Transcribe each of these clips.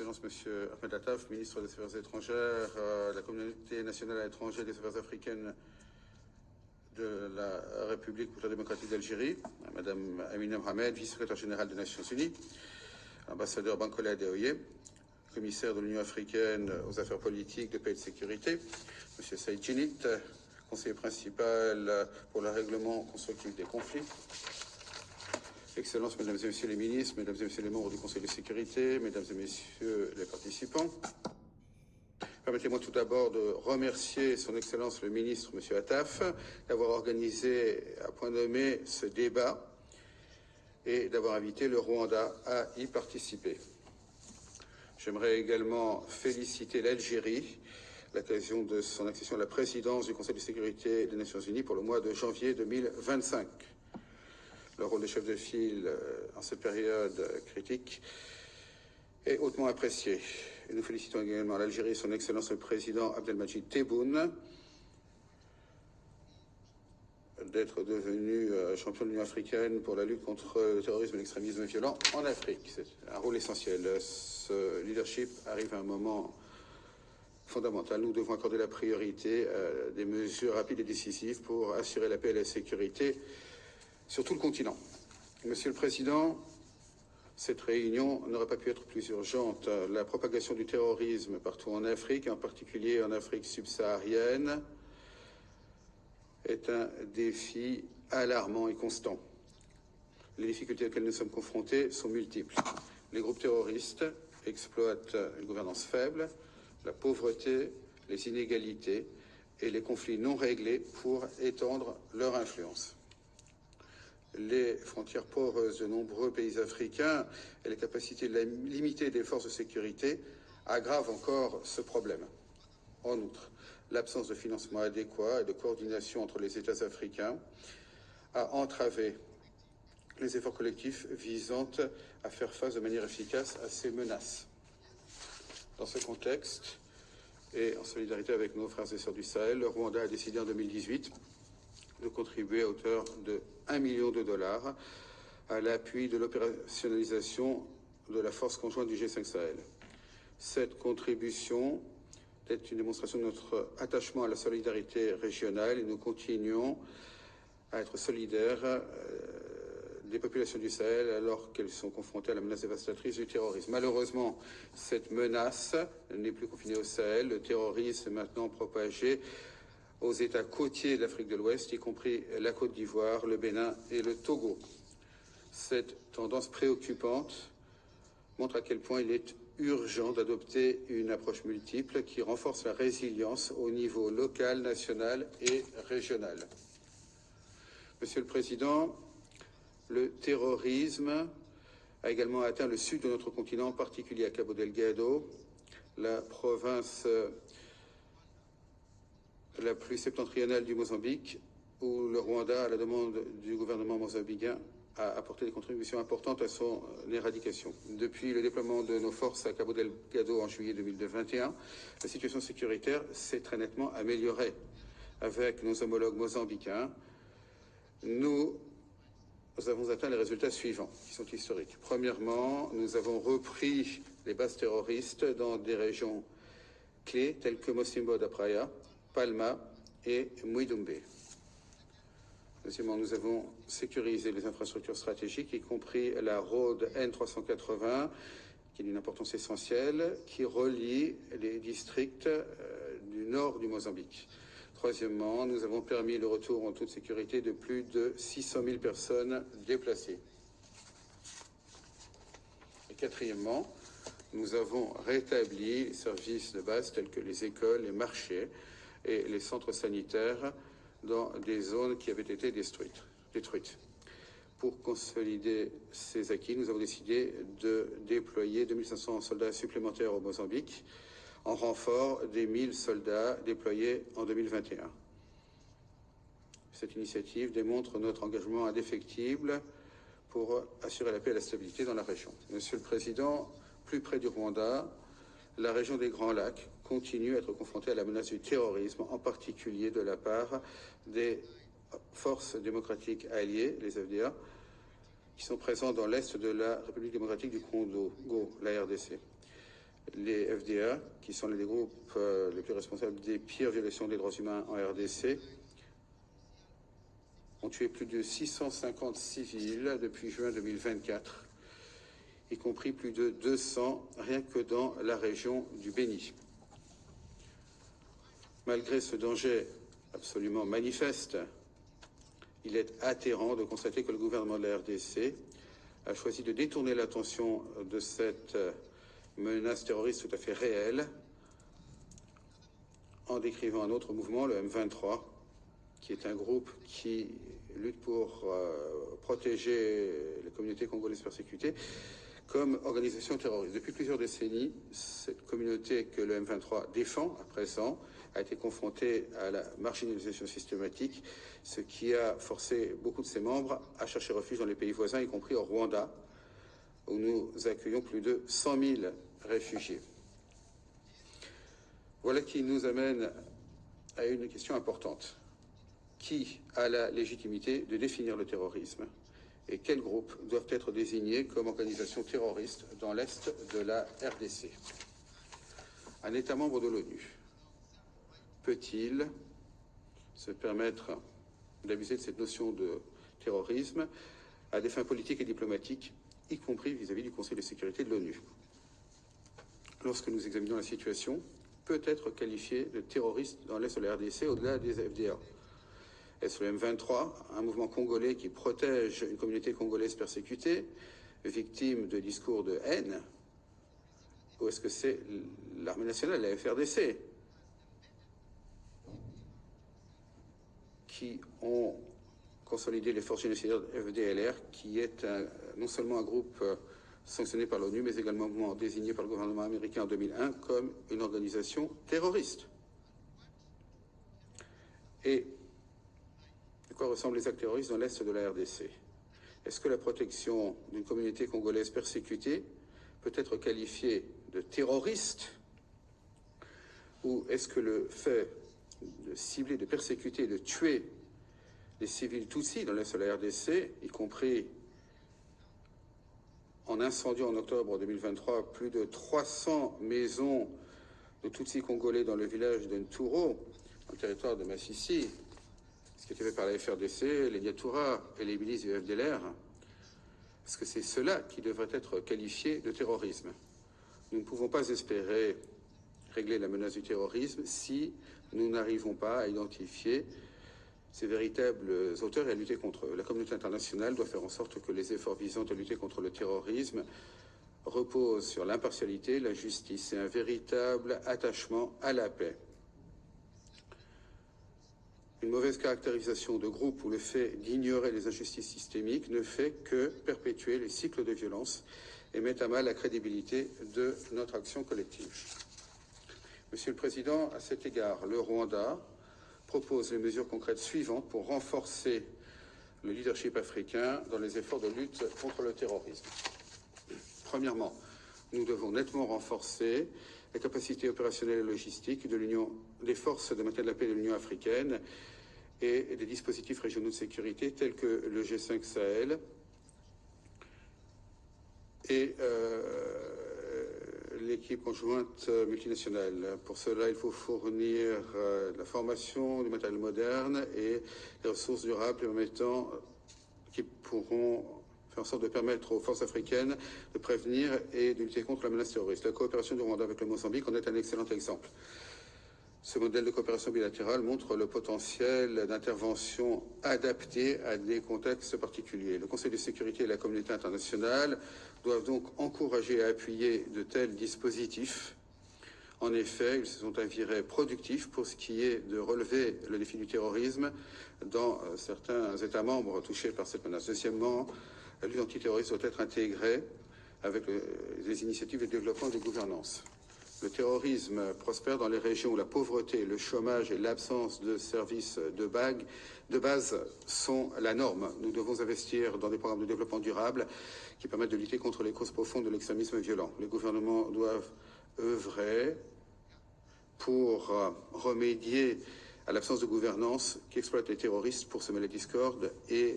Excellence, Monsieur Ahmed Attaf, ministre des Affaires étrangères, de la Communauté nationale à l'étranger des Affaires africaines de la République populaire démocratique d'Algérie, Madame Amina Mohamed, vice-secrétaire générale des Nations Unies, ambassadeur Bankola Adeoye, commissaire de l'Union africaine aux affaires politiques, de paix et de sécurité, Monsieur Saïd Djinit, conseiller principal pour le règlement constructif des conflits, Excellences, Mesdames et Messieurs les ministres, Mesdames et Messieurs les membres du Conseil de sécurité, Mesdames et Messieurs les participants. Permettez-moi tout d'abord de remercier Son Excellence le ministre, Monsieur Attaf, d'avoir organisé à point nommé ce débat et d'avoir invité le Rwanda à y participer. J'aimerais également féliciter l'Algérie à l'occasion de son accession à la présidence du Conseil de sécurité des Nations Unies pour le mois de janvier 2025. Le rôle de chef de file en cette période critique est hautement apprécié. Et nous félicitons également l'Algérie et son Excellence le Président Abdelmadjid Tebboune d'être devenu champion de l'Union africaine pour la lutte contre le terrorisme et l'extrémisme violent en Afrique. C'est un rôle essentiel. Ce leadership arrive à un moment fondamental. Nous devons accorder la priorité à des mesures rapides et décisives pour assurer la paix et la sécurité sur tout le continent. Monsieur le Président, cette réunion n'aurait pas pu être plus urgente. La propagation du terrorisme partout en Afrique, en particulier en Afrique subsaharienne, est un défi alarmant et constant. Les difficultés auxquelles nous sommes confrontés sont multiples. Les groupes terroristes exploitent une gouvernance faible, la pauvreté, les inégalités et les conflits non réglés pour étendre leur influence. Les frontières poreuses de nombreux pays africains et les capacités limitées des forces de sécurité aggravent encore ce problème. En outre, l'absence de financement adéquat et de coordination entre les États africains a entravé les efforts collectifs visant à faire face de manière efficace à ces menaces. Dans ce contexte, et en solidarité avec nos frères et sœurs du Sahel, le Rwanda a décidé en 2018 de contribuer à hauteur de $1 million à l'appui de l'opérationnalisation de la force conjointe du G5 Sahel. Cette contribution est une démonstration de notre attachement à la solidarité régionale et nous continuons à être solidaires des populations du Sahel alors qu'elles sont confrontées à la menace dévastatrice du terrorisme. Malheureusement, cette menace n'est plus confinée au Sahel. Le terrorisme est maintenant propagé aux États côtiers de l'Afrique de l'Ouest, y compris la Côte d'Ivoire, le Bénin et le Togo. Cette tendance préoccupante montre à quel point il est urgent d'adopter une approche multiple qui renforce la résilience au niveau local, national et régional. Monsieur le Président, le terrorisme a également atteint le sud de notre continent, en particulier à Cabo Delgado, la province la plus septentrionale du Mozambique, où le Rwanda, à la demande du gouvernement mozambicain, a apporté des contributions importantes à son éradication. Depuis le déploiement de nos forces à Cabo Delgado en juillet 2021, la situation sécuritaire s'est très nettement améliorée. Avec nos homologues mozambicains, nous avons atteint les résultats suivants, qui sont historiques. Premièrement, nous avons repris les bases terroristes dans des régions clés telles que Mosimbo da Praia, Palma et Muidumbe. Deuxièmement, nous avons sécurisé les infrastructures stratégiques, y compris la road N380, qui est d'une importance essentielle, qui relie les districts du nord du Mozambique. Troisièmement, nous avons permis le retour en toute sécurité de plus de 600 000 personnes déplacées. Et quatrièmement, nous avons rétabli les services de base tels que les écoles, les marchés et les centres sanitaires dans des zones qui avaient été détruites. Pour consolider ces acquis, nous avons décidé de déployer 2500 soldats supplémentaires au Mozambique, en renfort des 1000 soldats déployés en 2021. Cette initiative démontre notre engagement indéfectible pour assurer la paix et la stabilité dans la région. Monsieur le Président, plus près du Rwanda, la région des Grands Lacs continue à être confrontée à la menace du terrorisme, en particulier de la part des forces démocratiques alliées, les FDA, qui sont présentes dans l'est de la République démocratique du Congo, la RDC. Les FDA, qui sont l'un des groupes les plus responsables des pires violations des droits humains en RDC, ont tué plus de 650 civils depuis juin 2024, y compris plus de 200 rien que dans la région du Béni. Malgré ce danger absolument manifeste, il est atterrant de constater que le gouvernement de la RDC a choisi de détourner l'attention de cette menace terroriste tout à fait réelle en décrivant un autre mouvement, le M23, qui est un groupe qui lutte pour protéger les communautés congolaises persécutées, comme organisation terroriste. Depuis plusieurs décennies, cette communauté que le M23 défend à présent a été confrontée à la marginalisation systématique, ce qui a forcé beaucoup de ses membres à chercher refuge dans les pays voisins, y compris au Rwanda, où nous accueillons plus de 100 000 réfugiés. Voilà qui nous amène à une question importante. Qui a la légitimité de définir le terrorisme et quels groupes doivent être désignés comme organisation terroriste dans l'Est de la RDC? Un État membre de l'ONU peut-il se permettre d'abuser de cette notion de terrorisme à des fins politiques et diplomatiques, y compris vis-à-vis du Conseil de sécurité de l'ONU? Lorsque nous examinons la situation, peut être qualifié de terroriste dans l'Est de la RDC au-delà des FDA. Est-ce le M23, un mouvement congolais qui protège une communauté congolaise persécutée, victime de discours de haine? Ou est-ce que c'est l'armée nationale, la FRDC, qui ont consolidé les forces génocidaires FDLR, qui est non seulement un groupe sanctionné par l'ONU, mais également désigné par le gouvernement américain en 2001 comme une organisation terroriste? Et à quoi ressemblent les actes terroristes dans l'Est de la RDC? Est-ce que la protection d'une communauté congolaise persécutée peut être qualifiée de terroriste? Ou est-ce que le fait de cibler, de persécuter, de tuer les civils Tutsis dans l'Est de la RDC, y compris en incendiant en octobre 2023 plus de 300 maisons de Tutsis congolais dans le village de Nturo, dans le territoire de Massissi, ce qui était fait par la FRDC, les Nyatura et les milices du FDLR? Est-ce que c'est cela qui devrait être qualifié de terrorisme? Nous ne pouvons pas espérer régler la menace du terrorisme si nous n'arrivons pas à identifier ces véritables auteurs et à lutter contre eux. La communauté internationale doit faire en sorte que les efforts visant à lutter contre le terrorisme reposent sur l'impartialité, la justice et un véritable attachement à la paix. Une mauvaise caractérisation de groupe ou le fait d'ignorer les injustices systémiques ne fait que perpétuer les cycles de violence et met à mal la crédibilité de notre action collective. Monsieur le Président, à cet égard, le Rwanda propose les mesures concrètes suivantes pour renforcer le leadership africain dans les efforts de lutte contre le terrorisme. Premièrement, nous devons nettement renforcer les capacités opérationnelles et logistiques de l'Union, des forces de maintien de la paix de l'Union africaine et des dispositifs régionaux de sécurité tels que le G5 Sahel et l'équipe conjointe multinationale. Pour cela, il faut fournir de la formation, du matériel moderne et des ressources durables qui pourront faire en sorte de permettre aux forces africaines de prévenir et de lutter contre la menace terroriste. La coopération du Rwanda avec le Mozambique en est un excellent exemple. Ce modèle de coopération bilatérale montre le potentiel d'intervention adapté à des contextes particuliers. Le Conseil de sécurité et la communauté internationale doivent donc encourager et appuyer de tels dispositifs. En effet, ils se sont avérés productifs pour ce qui est de relever le défi du terrorisme dans certains États membres touchés par cette menace. Deuxièmement, la lutte antiterroriste doit être intégrée avec les initiatives de développement des gouvernances. Le terrorisme prospère dans les régions où la pauvreté, le chômage et l'absence de services de base sont la norme. Nous devons investir dans des programmes de développement durable qui permettent de lutter contre les causes profondes de l'extrémisme violent. Les gouvernements doivent œuvrer pour remédier à l'absence de gouvernance qui exploite les terroristes pour semer la discorde et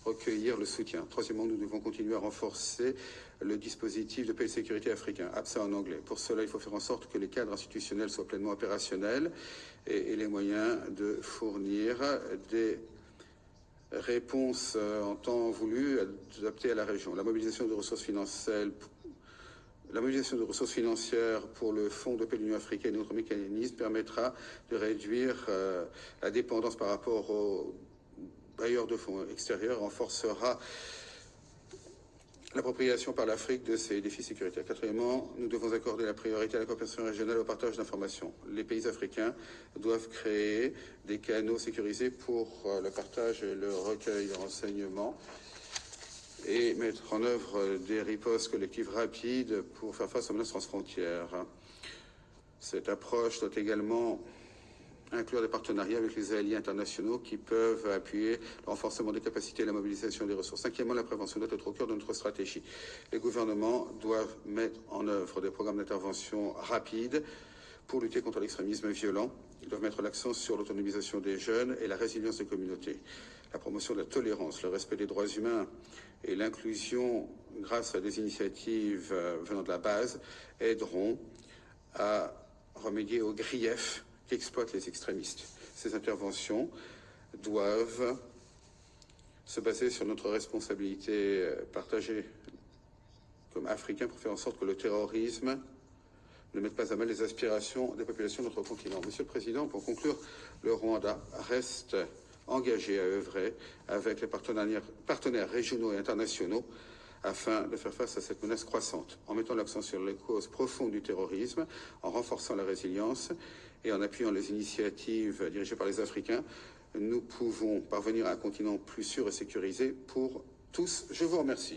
recueillir le soutien. Troisièmement, nous devons continuer à renforcer le dispositif de paix et de sécurité africain, APSA en anglais. Pour cela, il faut faire en sorte que les cadres institutionnels soient pleinement opérationnels et les moyens de fournir des réponses en temps voulu adaptées à la région. La mobilisation de ressources financières pour le Fonds de paix de l'Union africaine et autres mécanismes permettra de réduire la dépendance par rapport aux bailleurs de fonds extérieurs, renforcera l'appropriation par l'Afrique de ces défis sécuritaires. Quatrièmement, nous devons accorder la priorité à la coopération régionale et au partage d'informations. Les pays africains doivent créer des canaux sécurisés pour le partage et le recueil de renseignements et mettre en œuvre des ripostes collectives rapides pour faire face aux menaces transfrontières. Cette approche doit également inclure des partenariats avec les alliés internationaux qui peuvent appuyer le renforcement des capacités et la mobilisation des ressources. Cinquièmement, la prévention doit être au cœur de notre stratégie. Les gouvernements doivent mettre en œuvre des programmes d'intervention rapides pour lutter contre l'extrémisme violent. Ils doivent mettre l'accent sur l'autonomisation des jeunes et la résilience des communautés. La promotion de la tolérance, le respect des droits humains et l'inclusion grâce à des initiatives venant de la base aideront à remédier aux griefs qu'exploitent les extrémistes. Ces interventions doivent se baser sur notre responsabilité partagée comme Africains pour faire en sorte que le terrorisme ne mette pas à mal les aspirations des populations de notre continent. Monsieur le Président, pour conclure, le Rwanda reste engagé à œuvrer avec les partenaires régionaux et internationaux afin de faire face à cette menace croissante, en mettant l'accent sur les causes profondes du terrorisme, en renforçant la résilience et en appuyant les initiatives dirigées par les Africains. Nous pouvons parvenir à un continent plus sûr et sécurisé pour tous. Je vous remercie.